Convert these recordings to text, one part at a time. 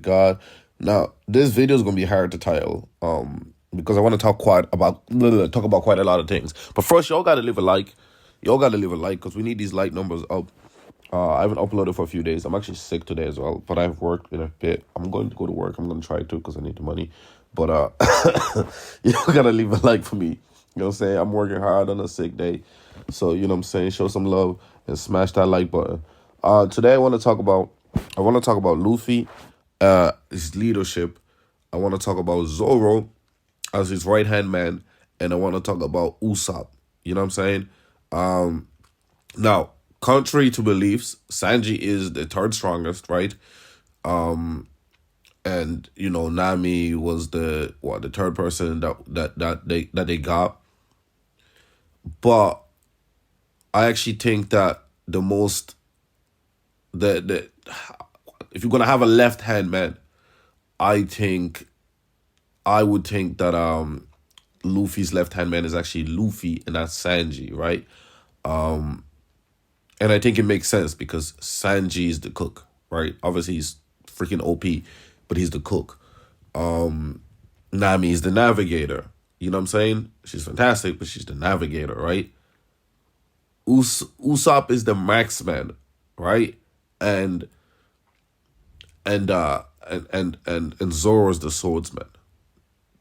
God. Now, this video is gonna be hard to title, because I want to talk about quite a lot of things. But first, y'all gotta leave a like. Y'all gotta leave a like because we need these like numbers up. I haven't uploaded for a few days. I'm actually sick today as well, but I've worked in a bit. I'm going to go to work. I'm gonna try to because I need the money. But y'all gotta leave a like for me. You know what I'm saying? I'm working hard on a sick day, so you know what I'm saying. Show some love and smash that like button. Today I want to talk about Luffy, his leadership. I want to talk about Zoro as his right hand man, and I want to talk about Usopp. You know what I'm saying? Now, contrary to beliefs, Sanji is the third strongest, right? And you know, Nami was the third person that they got. But I actually think that the most the if you're gonna have a left hand man, I think I would think that Luffy's left hand man is actually Luffy and not Sanji, right? And I think it makes sense because Sanji is the cook, right? Obviously he's freaking OP, but he's the cook. Nami is the navigator. You know what I'm saying? She's fantastic, but she's the navigator, right? Usopp is the marksman, right? And and Zoro is the swordsman.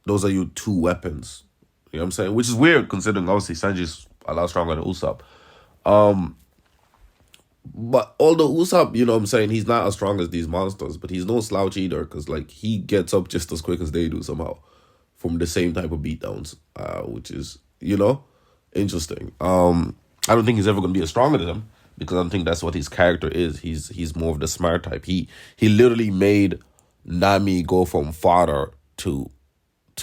Those are your two weapons. You know what I'm saying? Which is weird considering obviously Sanji's a lot stronger than Usopp. But although Usopp, you know what I'm saying, he's not as strong as these monsters, but he's no slouch either because like he gets up just as quick as they do somehow from the same type of beatdowns, which is, you know, interesting. I don't think he's ever gonna be as strong as them because I don't think that's what his character is. He's more of the smart type. He literally made Nami go from fodder to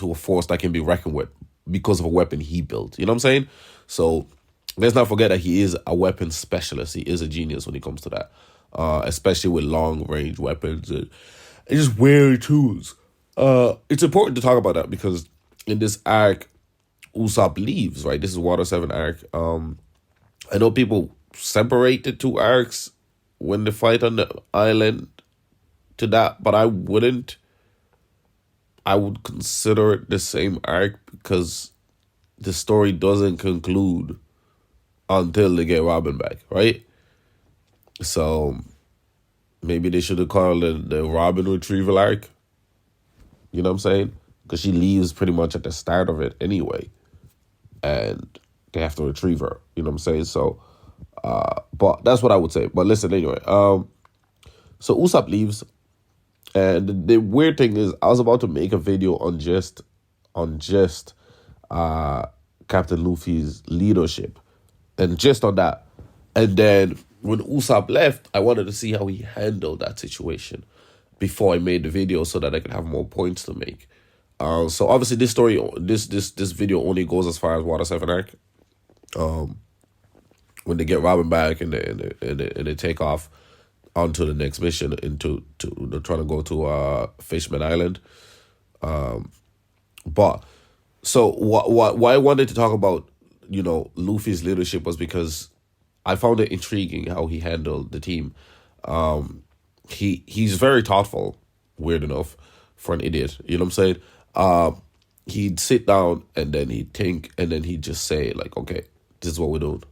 a force that can be reckoned with because of a weapon he built. You know what I'm saying? So let's not forget that he is a weapon specialist. He is a genius when it comes to that, especially with long range weapons and just weird tools. It's important to talk about that because in this arc, Usopp leaves, right? This is Water 7 arc. I know people separate the two arcs when they fight on the island to that, but I wouldn't. I would consider it the same arc because the story doesn't conclude until they get Robin back, right? So maybe they should have called it the Robin retrieval arc. You know what I'm saying? Because she leaves pretty much at the start of it anyway. And they have to retrieve her. You know what I'm saying? So, but that's what I would say. But listen, anyway. So Usopp leaves. And the weird thing is, I was about to make a video on just Captain Luffy's leadership. And just on that. And then when Usopp left, I wanted to see how he handled that situation before I made the video so that I could have more points to make. So obviously this video only goes as far as Water 7 arc. When they get Robin back and they take off onto the next mission they're trying to go to Fishman Island. But so why I wanted to talk about, you know, Luffy's leadership was because I found it intriguing how he handled the team. He's very thoughtful, weird enough, for an idiot. You know what I'm saying? He'd sit down and then he'd think and then he'd just say like, okay, this is what we're doing.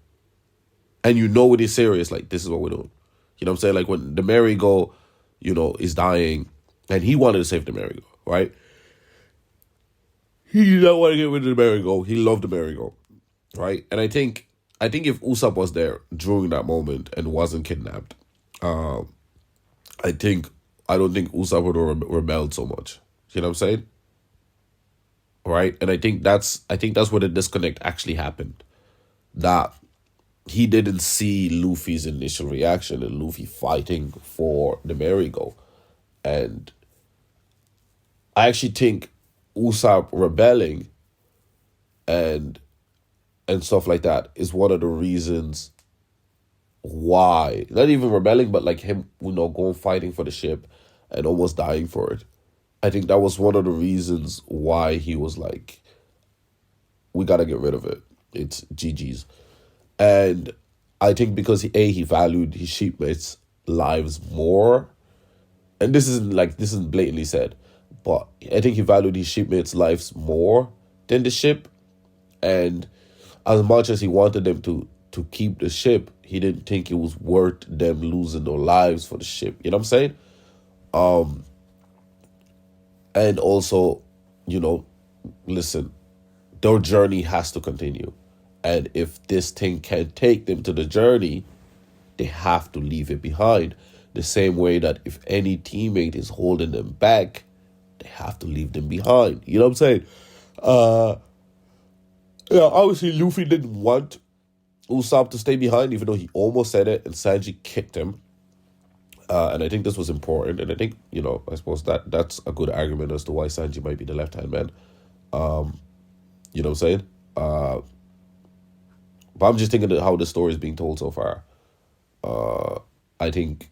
And you know when he's serious, like this is what we're doing. You know what I'm saying? Like when the merry-go, you know, is dying and he wanted to save the merry-go, right? He did not want to get rid of the merry-go. He loved the merry-go, right? And I think if Usopp was there during that moment and wasn't kidnapped, I don't think Usopp would have rebelled so much. You know what I'm saying? Right? And I think that's where the disconnect actually happened. That he didn't see Luffy's initial reaction and Luffy fighting for the merry-go. And I actually think Usopp rebelling and stuff like that is one of the reasons why, not even rebelling, but like him, you know, going fighting for the ship and almost dying for it. I think that was one of the reasons why he was like, we got to get rid of it. It's GG's. And I think because he valued his shipmates' lives more, and this isn't blatantly said, but I think he valued his shipmates' lives more than the ship. And as much as he wanted them to keep the ship, he didn't think it was worth them losing their lives for the ship. You know what I'm saying? And also, you know, listen, their journey has to continue. And if this thing can't take them to the journey, they have to leave it behind. The same way that if any teammate is holding them back, they have to leave them behind. You know what I'm saying? Yeah, obviously Luffy didn't want Usopp to stay behind, even though he almost said it, and Sanji kicked him. And I think this was important, and I think, you know, I suppose that's a good argument as to why Sanji might be the left hand man. You know what I'm saying? But I'm just thinking of how the story is being told so far. I think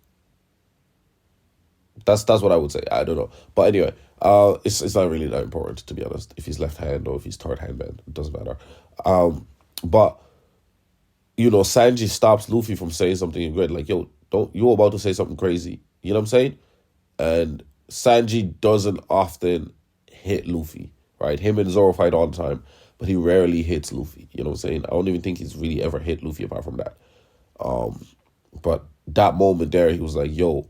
that's what I would say. I don't know, but anyway, it's not really that important, to be honest. If he's left hand or if he's third hand man, it doesn't matter. But you know, Sanji stops Luffy from saying something great, like, yo, don't, you're about to say something crazy. You know what I'm saying? And Sanji doesn't often hit Luffy, right? Him and Zoro fight all the time, but he rarely hits Luffy. You know what I'm saying? I don't even think he's really ever hit Luffy apart from that. But that moment there, he was like, yo,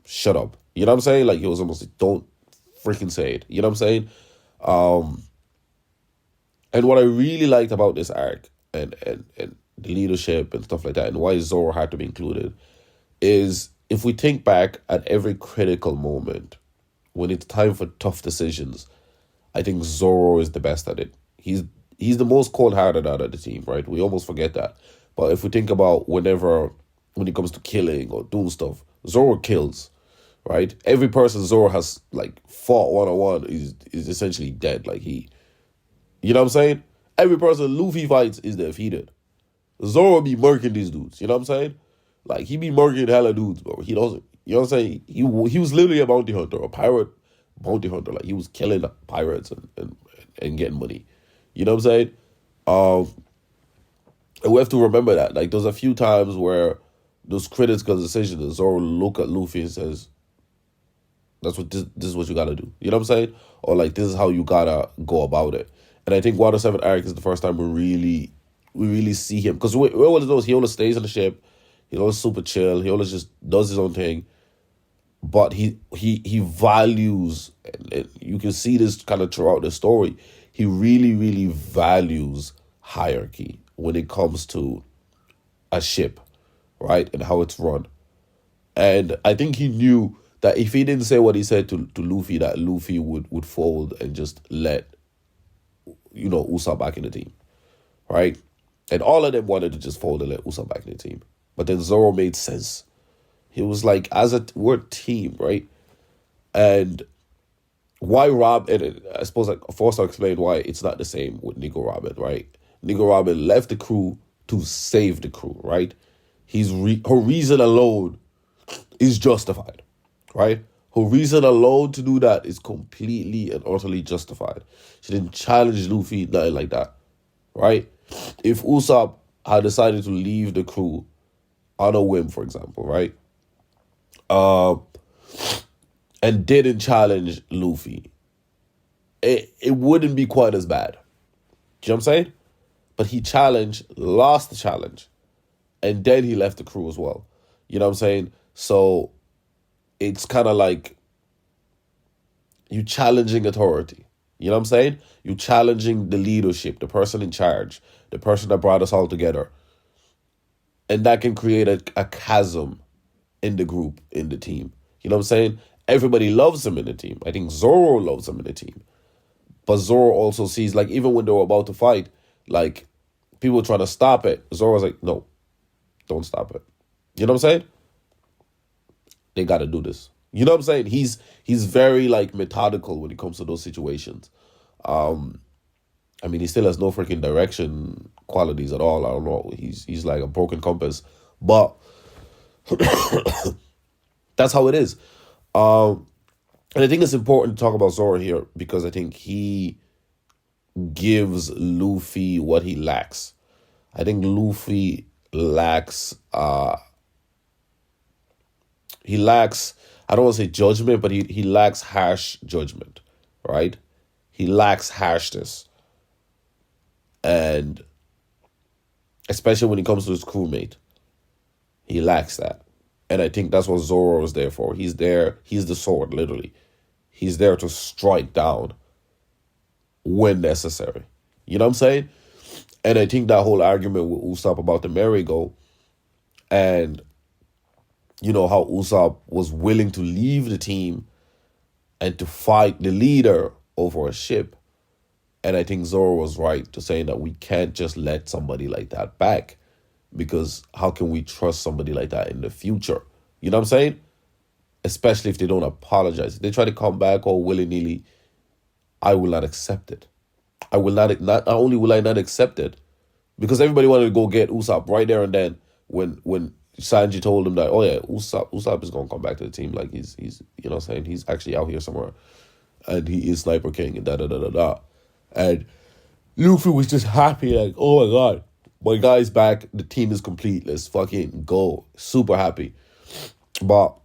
shut up. You know what I'm saying? Like, it was almost like, don't freaking say it. You know what I'm saying? And what I really liked about this arc and the leadership and stuff like that, and why Zoro had to be included, is if we think back at every critical moment, when it's time for tough decisions, I think Zoro is the best at it. He's the most cold-hearted out of the team, right? We almost forget that. But if we think about when it comes to killing or doing stuff, Zoro kills, right? Every person Zoro has, like, fought one-on-one is essentially dead. Like, you know what I'm saying? Every person Luffy fights is defeated. Zoro be murking these dudes, you know what I'm saying? Like, he be murking hella dudes, bro. He doesn't, you know what I'm saying? He was literally a bounty hunter, a pirate bounty hunter. Like, he was killing pirates and getting money. You know what I'm saying? And we have to remember that. Like, there's a few times where those critical decisions, Zoro look at Luffy and says, this is what you gotta do. You know what I'm saying? Or, like, this is how you gotta go about it. And I think Water 7 arc is the first time we really see him. Because we always know he always stays on the ship. He always super chill. He always just does his own thing. But he values, and you can see this kind of throughout the story, he really, really values hierarchy when it comes to a ship, right? And how it's run. And I think he knew that if he didn't say what he said to Luffy, that Luffy would fold and just let, you know, Usopp back in the team, right? And all of them wanted to just fold and let Usopp back in the team. But then Zoro made sense. He was like, we're a team, right? And why Rob, and I suppose, like, first I'll explain why it's not the same with Nico Robin, right? Nico Robin left the crew to save the crew, right? Her reason alone is justified, right? Her reason alone to do that is completely and utterly justified. She didn't challenge Luffy, nothing like that, right? If Usopp had decided to leave the crew on a whim, for example, right? And didn't challenge Luffy, it wouldn't be quite as bad. Do you know what I'm saying? But he challenged, lost the challenge, and then he left the crew as well. You know what I'm saying? So it's kind of like you challenging authority. You know what I'm saying? You challenging the leadership, the person in charge, the person that brought us all together. And that can create a chasm in the group, in the team. You know what I'm saying? Everybody loves him in the team. I think Zoro loves him in the team. But Zoro also sees, like, even when they were about to fight, like, people trying to stop it. Zoro's like, no, don't stop it. You know what I'm saying? They got to do this. You know what I'm saying? He's very, like, methodical when it comes to those situations. I mean, he still has no freaking direction qualities at all. I don't know. He's like a broken compass. But that's how it is. And I think it's important to talk about Zoro here because I think he gives Luffy what he lacks. I think Luffy lacks I don't want to say judgment, but he lacks harsh judgment, right? He lacks harshness, and especially when it comes to his crewmate, he lacks that. And I think that's what Zoro is there for. He's there. He's the sword, literally. He's there to strike down when necessary. You know what I'm saying? And I think that whole argument with Usopp about the merry-go, and you know how Usopp was willing to leave the team and to fight the leader over a ship. And I think Zoro was right to saying that we can't just let somebody like that back, because how can we trust somebody like that in the future? You know what I'm saying? Especially if they don't apologize. If they try to come back all willy-nilly, I will not accept it. I will not only will I not accept it, because everybody wanted to go get Usopp right there and then when Sanji told him that, oh yeah, Usopp is gonna come back to the team, like he's you know what I'm saying, he's actually out here somewhere and he is Sniper King and da da da da da. And Luffy was just happy, like, oh my god, my guy's back, the team is complete, let's fucking go. Super happy. But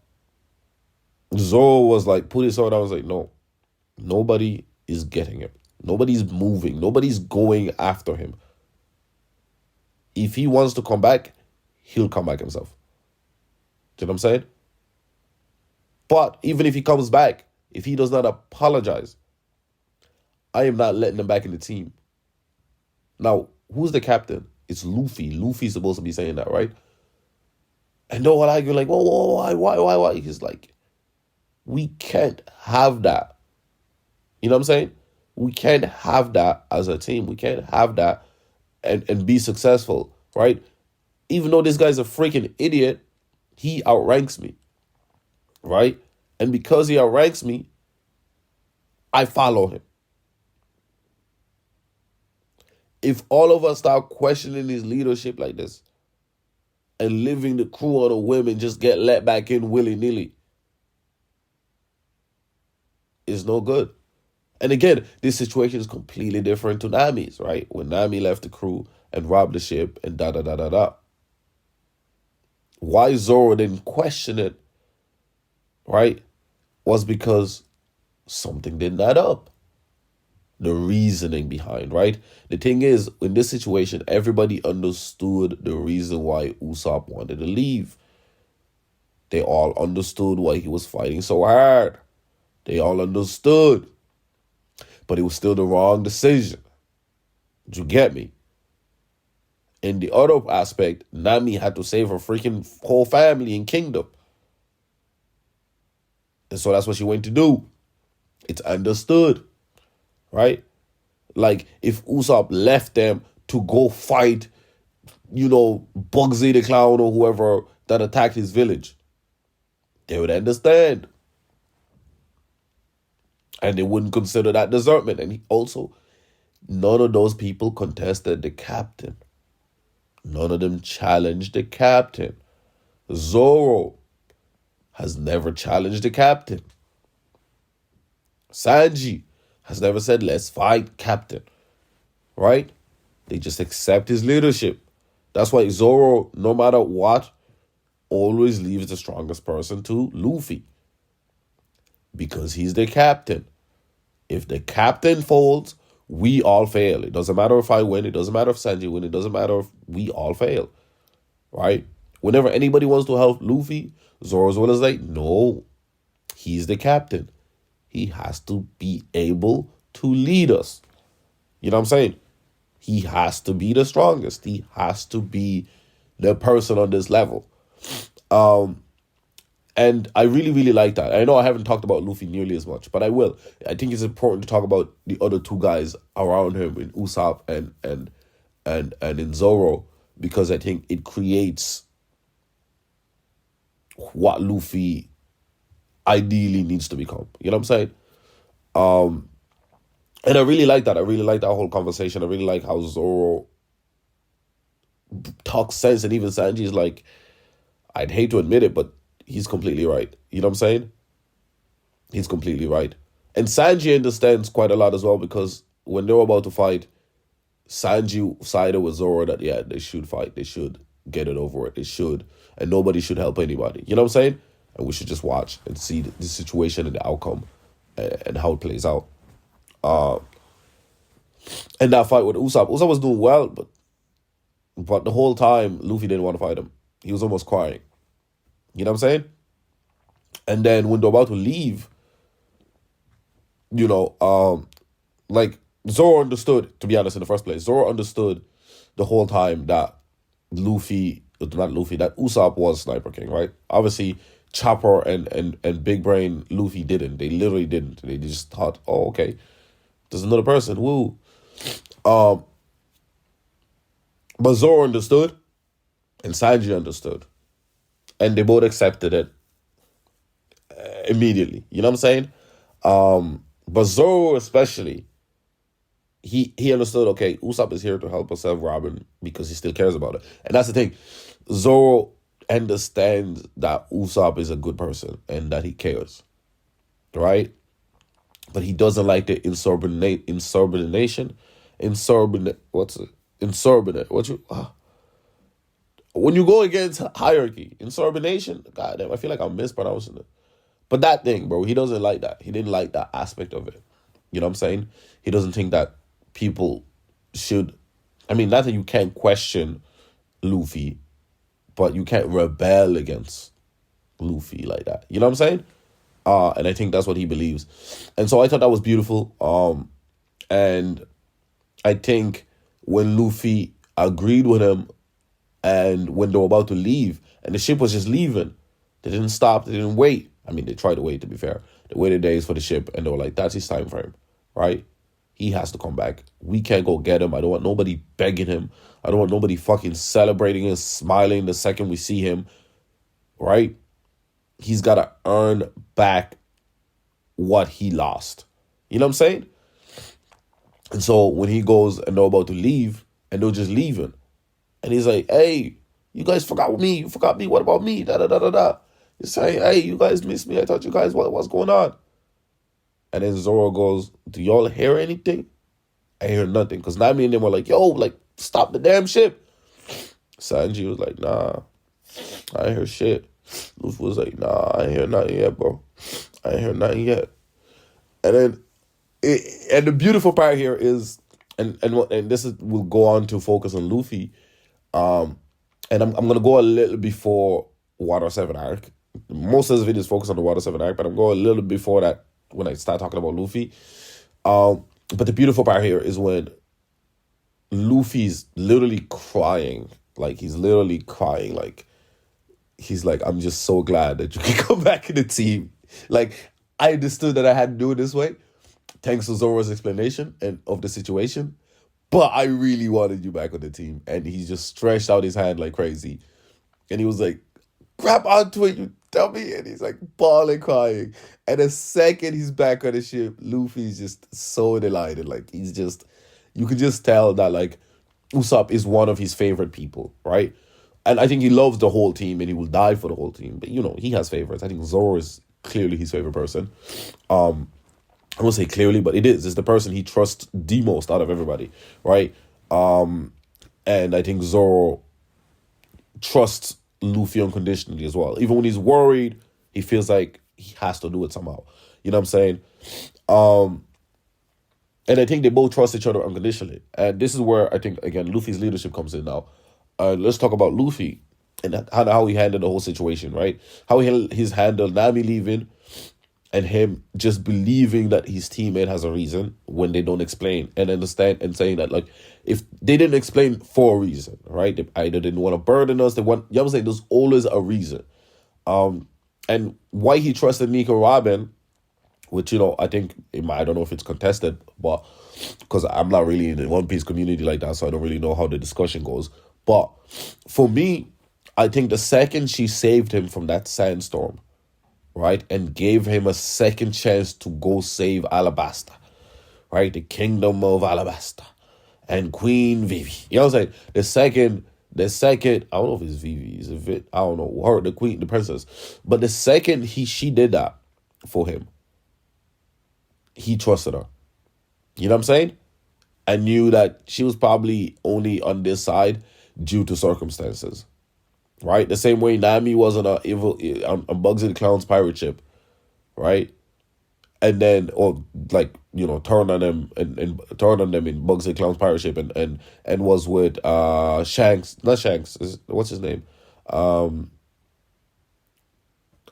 Zoro was like, put his sword down. I was like, no, nobody is getting him. Nobody's moving. Nobody's going after him. If he wants to come back, he'll come back himself. Do you know what I'm saying? But even if he comes back, if he does not apologize, I am not letting him back in the team. Now, who's the captain? It's Luffy. Luffy's supposed to be saying that, right? And they're all arguing like, whoa, why? He's like, we can't have that. You know what I'm saying? We can't have that as a team. We can't have that and be successful, right? Even though this guy's a freaking idiot, he outranks me, right? And because he outranks me, I follow him. If all of us start questioning his leadership like this and leaving the crew on a whim and just get let back in willy-nilly, it's no good. And again, this situation is completely different to Nami's, right? When Nami left the crew and robbed the ship and da da da da da. Why Zoro didn't question it, right, was because something didn't add up. The reasoning behind, right? The thing is, in this situation, everybody understood the reason why Usopp wanted to leave. They all understood why he was fighting so hard. They all understood. But it was still the wrong decision. Did you get me? In the other aspect, Nami had to save her freaking whole family and kingdom. And so that's what she went to do. It's understood, right? Like, if Usopp left them to go fight, you know, Bugsy the Clown or whoever that attacked his village, they would understand. And they wouldn't consider that desertment. And none of those people contested the captain. None of them challenged the captain. Zoro has never challenged the captain. Sanji has never said, let's fight, captain. Right? They just accept his leadership. That's why Zoro, no matter what, always leaves the strongest person to Luffy. Because he's the captain. If the captain folds, we all fail. It doesn't matter if I win. It doesn't matter if Sanji win. It doesn't matter if we all fail. Right? Whenever anybody wants to help Luffy, Zoro's one is like, no, he's the captain. He has to be able to lead us. You know what I'm saying? He has to be the strongest. He has to be the person on this level. And I really, really like that. I know I haven't talked about Luffy nearly as much, but I will. I think it's important to talk about the other two guys around him in Usopp and in Zoro, because I think it creates what Luffy ideally needs to become. You know what I'm saying? And I really like that. I really like that whole conversation. I really like how Zoro talks sense, and even Sanji's like, I'd hate to admit it, but he's completely right. You know what I'm saying? He's completely right. And Sanji understands quite a lot as well, because when they were about to fight, Sanji sided with Zoro that, yeah, they should fight. They should get it over with. They should. And nobody should help anybody. You know what I'm saying? and we should just watch and see the situation and the outcome and how it plays out. And that fight with Usopp was doing well, but the whole time Luffy didn't want to fight him. He was almost crying. You know what I'm saying? And then when they're about to leave, you know, like Zoro understood, to be honest, in the first place. Zoro understood the whole time that that Usopp was Sniper King, right? Obviously, Chopper and Big Brain Luffy didn't. They literally didn't. They just thought, oh, okay, there's another person. Woo. But Zoro understood, and Sanji understood, and they both accepted it immediately. You know what I'm saying? But Zoro especially, he understood, okay, Usopp is here to help us save Robin because he still cares about it. And that's the thing. Zoro understands that Usopp is a good person and that he cares. Right? But he doesn't like the insubordination. What's it? Insubordinate. When you go against hierarchy, insubordination, goddamn, I feel like I'm mispronouncing it. But that thing, bro, he doesn't like that. He didn't like that aspect of it. You know what I'm saying? He doesn't think that people should, I mean, not that you can't question Luffy, but you can't rebel against Luffy like that. You know what I'm saying? And I think that's what he believes. And so I thought that was beautiful. And I think when Luffy agreed with him and when they were about to leave and the ship was just leaving, they didn't stop, they didn't wait. I mean, they tried to wait, to be fair. They waited days for the ship and they were like, that's his time frame, right? He has to come back. We can't go get him. I don't want nobody begging him. I don't want nobody fucking celebrating and smiling the second we see him, right? He's got to earn back what he lost. You know what I'm saying? And so when he goes and they're about to leave and they're just leaving, and he's like, hey, you guys forgot me. You forgot me. What about me? Da da da da da. He's saying, hey, you guys missed me. I thought you guys, what's going on? And then Zoro goes, do y'all hear anything? I hear nothing. Because Nami and them were like, yo, like, stop the damn ship. Sanji was like, nah, I ain't hear shit. Luffy was like, nah, I ain't hear nothing yet, bro. I ain't hear nothing yet. And then, and the beautiful part here is, and this is, we'll go on to focus on Luffy. And I'm going to go a little before Water 7 arc. Most of this video is focused on the Water 7 arc, but I'm going a little before that when I start talking about Luffy. But the beautiful part here is when Luffy's literally crying. Like, he's literally crying. Like, he's like, I'm just so glad that you can come back in the team. Like, I understood that I had to do it this way, thanks to Zoro's explanation and of the situation. But I really wanted you back on the team. And he just stretched out his hand like crazy. And he was like, grab onto it, you dummy. And he's like bawling, crying. And the second he's back on the ship, Luffy's just so delighted. Like, he's just, you could just tell that, like, Usopp is one of his favorite people, right? And I think he loves the whole team and he will die for the whole team. But, you know, he has favorites. I think Zoro is clearly his favorite person. I won't say clearly, but it is. It's the person he trusts the most out of everybody, right? And I think Zoro trusts Luffy unconditionally as well. Even when he's worried, he feels like he has to do it somehow. You know what I'm saying? And I think they both trust each other unconditionally. And this is where I think, again, Luffy's leadership comes in now. Let's talk about Luffy and how he handled the whole situation, right? How he's handled Nami leaving and him just believing that his teammate has a reason when they don't explain and understand, and saying that, like, if they didn't explain for a reason, right? They either didn't want to burden us, you know what I'm saying? There's always a reason. And why he trusted Nico Robin, which, you know, I think, I don't know if it's contested, but because I'm not really in the One Piece community like that, so I don't really know how the discussion goes. But for me, I think the second she saved him from that sandstorm, right, and gave him a second chance to go save Alabasta, right, the kingdom of Alabasta, and Queen Vivi. You know what I'm saying? The second, I don't know if it's Vivi, I don't know, her, the queen, the princess, but the second she did that for him, he trusted her. You know what I'm saying? I knew that she was probably only on this side due to circumstances. right? The same way Nami was on a evil on Bugsy the Clown's pirate ship, right? And then or like turned on them and turned on them in Bugsy the Clown's pirate ship and was with Shanks, not Shanks, what's his name,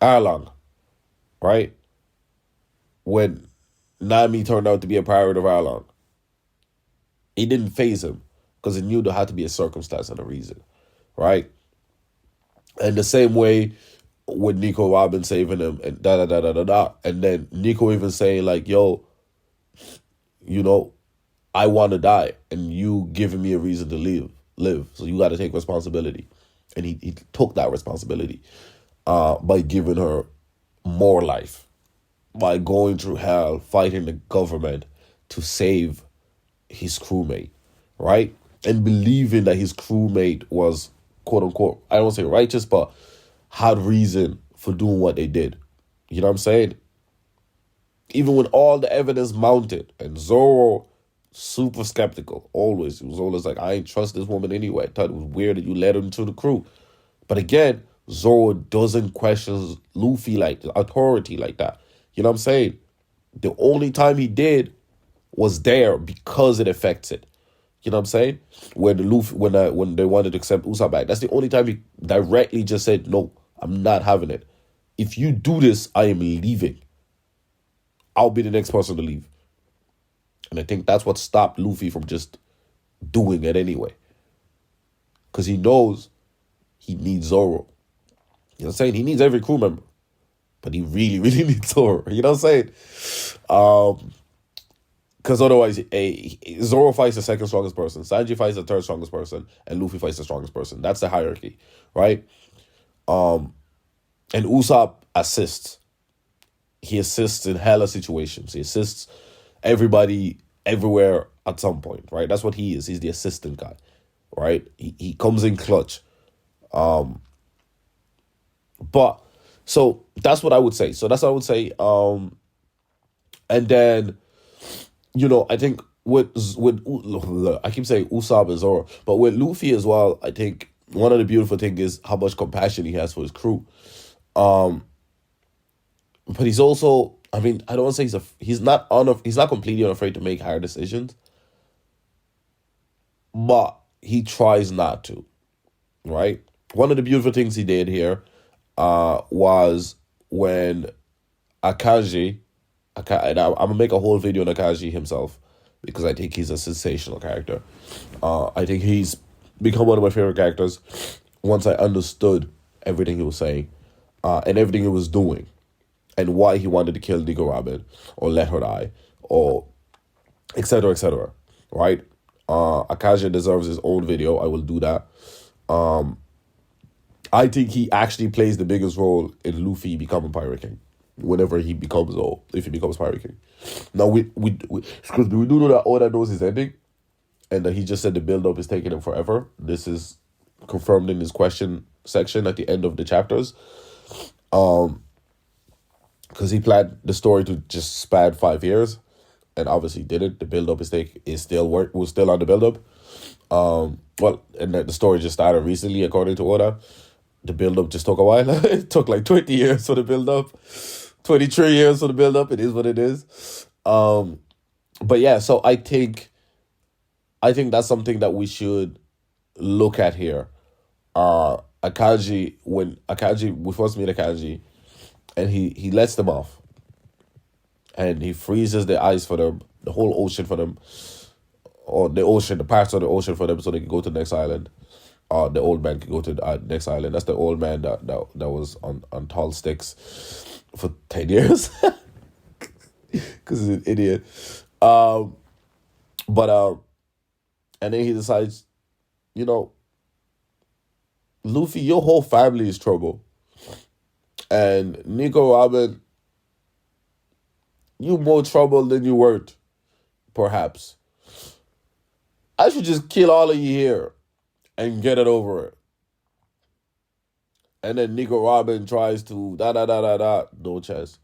Arlong, right? When Nami turned out to be a pirate of Arlong, it didn't phase him because he knew there had to be a circumstance and a reason, right? And the same way with Nico Robin saving him and da da da da da da, and then Nico even saying like, "Yo, you know, I want to die, and you giving me a reason to live. So you got to take responsibility." And he took that responsibility by giving her more life, by going through hell, fighting the government to save his crewmate, right? And believing that his crewmate was, quote unquote, I don't say righteous, but had reason for doing what they did. You know what I'm saying? Even when all the evidence mounted, and Zoro super skeptical, always. He was always like, I ain't trust this woman anyway. I thought it was weird that you let him to the crew. But again, Zoro doesn't question Luffy like authority like that. You know what I'm saying? The only time he did was there because it affects it. You know what I'm saying? When they wanted to accept Usopp back, that's the only time he directly just said, "No, I'm not having it. If you do this, I am leaving. I'll be the next person to leave." And I think that's what stopped Luffy from just doing it anyway, because he knows he needs Zoro. You know what I'm saying? He needs every crew member, but he really, really needs Zoro. You know what I'm saying? Because otherwise, Zoro fights the second strongest person, Sanji fights the third strongest person, and Luffy fights the strongest person. That's the hierarchy, right? And Usopp assists. He assists in hella situations. He assists everybody everywhere at some point, right? That's what he is. He's the assistant guy, right? He comes in clutch. But so that's what I would say. So that's what I would say. And then I think with I keep saying Usopp and Zoro, but with Luffy as well, I think one of the beautiful things is how much compassion he has for his crew. But he's also, I mean, I don't want to say he's not completely unafraid to make hard decisions, but he tries not to, right? One of the beautiful things he did here was when Akaji, and I'm gonna make a whole video on Akaji himself because I think he's a sensational character. I think he's become one of my favorite characters once I understood everything he was saying and everything he was doing and why he wanted to kill Nico Robin or let her die or etc. Right? Akaji deserves his own video. I will do that. I think he actually plays the biggest role in Luffy becoming Pirate King whenever he becomes, or if he becomes Pirate King. Now, we do know that Oda knows his ending and that he just said the build-up is taking him forever. This is confirmed in his question section at the end of the chapters. Because he planned the story to just span 5 years and obviously didn't. The build-up was still on the build-up. And the story just started recently, according to Oda. The build-up just took a while. It took like 20 years for the build-up. 23 years for the build-up. It is what it is. But yeah, so I think that's something that we should look at here. Akaji, we first meet Akaji, and he lets them off. And he freezes the ice for them, the whole ocean for them, or the parts of the ocean for them so they can go to the next island. The old man can go to the next island. That's the old man that was on tall sticks for 10 years. Because he's an idiot. And then he decides, Luffy, your whole family is trouble. And Nico Robin, you more trouble than you weren't, perhaps. I should just kill all of you here and get it over it. And then Nico Robin tries to no chance.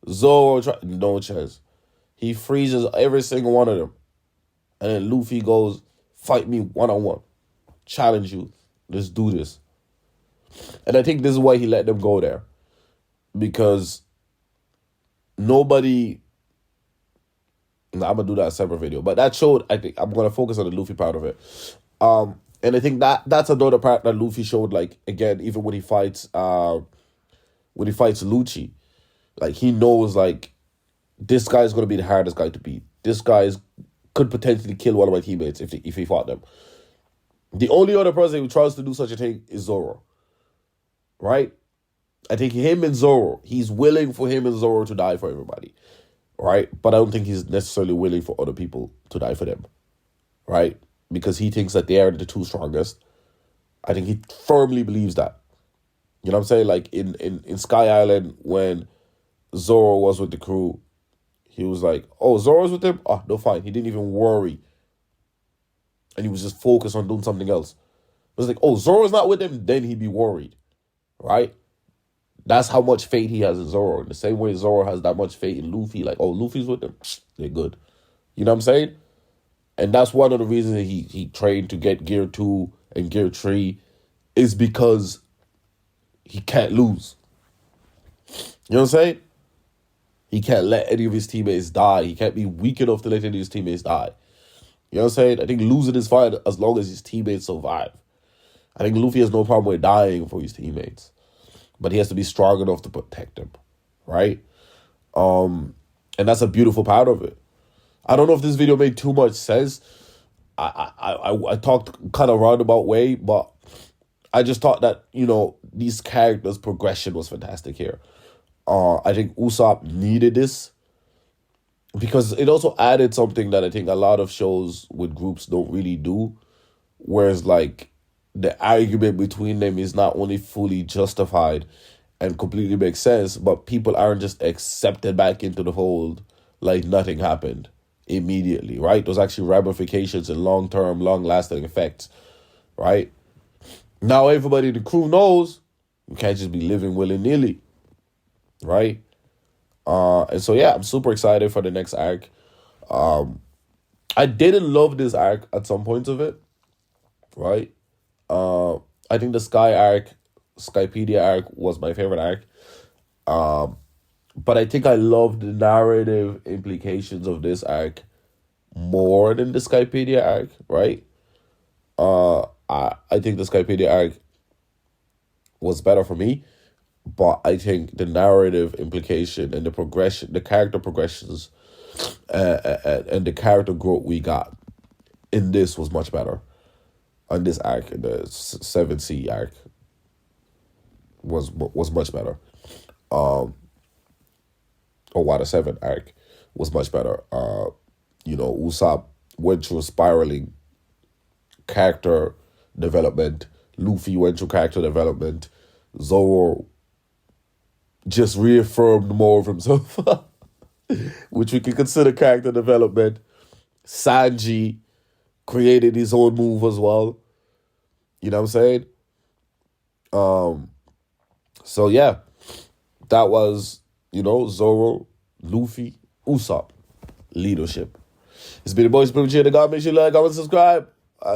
Zoro no chance. He freezes every single one of them. And then Luffy goes, fight me one-on-one. Challenge you. Let's do this. And I think this is why he let them go there. Because nobody... Nah, I'm going to do that in a separate video. But that showed, I think, I'm going to focus on the Luffy part of it. And I think that's another part that Luffy showed, like, again, even when he fights Lucci, like, he knows, like, this guy's going to be the hardest guy to beat. This guy could potentially kill one of my teammates if he fought them. The only other person who tries to do such a thing is Zoro. Right? I think him and Zoro, he's willing for him and Zoro to die for everybody. Right? But I don't think he's necessarily willing for other people to die for them. Right? Because he thinks that they are the two strongest. I think he firmly believes that. You know what I'm saying? Like in Sky Island, when Zoro was with the crew, he was like, oh, Zoro's with him? Oh, no, fine. He didn't even worry. And he was just focused on doing something else. It was like, oh, Zoro's not with him? Then he'd be worried. Right? That's how much faith he has in Zoro. In the same way Zoro has that much faith in Luffy. Like, oh, Luffy's with them? They're good. You know what I'm saying? And that's one of the reasons that he trained to get Gear 2 and Gear 3 is because he can't lose. You know what I'm saying? He can't let any of his teammates die. He can't be weak enough to let any of his teammates die. You know what I'm saying? I think losing is fine as long as his teammates survive. I think Luffy has no problem with dying for his teammates. But he has to be strong enough to protect them. Right? And that's a beautiful part of it. I don't know if this video made too much sense. I talked kind of roundabout way, but I just thought that, you know, these characters' progression was fantastic here. I think Usopp needed this because it also added something that I think a lot of shows with groups don't really do, whereas like the argument between them is not only fully justified and completely makes sense, but people aren't just accepted back into the fold like nothing happened immediately, right? There's actually ramifications and long-term, long-lasting effects, right? Now everybody in the crew knows you can't just be living willy-nilly, right? And so, yeah, I'm super excited for the next arc. I didn't love this arc at some points of it, right? I think the Skypedia arc was my favorite arc. But I think I love the narrative implications of this arc more than the Skypedia arc, right? I think the Skypedia arc was better for me, but I think the narrative implication and the progression, the character progressions, and the character growth we got in this was much better. On this arc, in the 7C arc, was much better. Or Water 7 arc was much better. You know, Usopp went through a spiraling character development. Luffy went through character development. Zoro just reaffirmed more of himself, which we can consider character development. Sanji created his own move as well. You know what I'm saying? So yeah, that was, you know, Zoro, Luffy, Usopp, leadership. It's been the boys, Privilege the God. Make sure you like, comment, subscribe.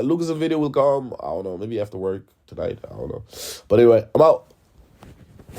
Lucas' video will come, I don't know, maybe after work tonight. I don't know. But anyway, I'm out.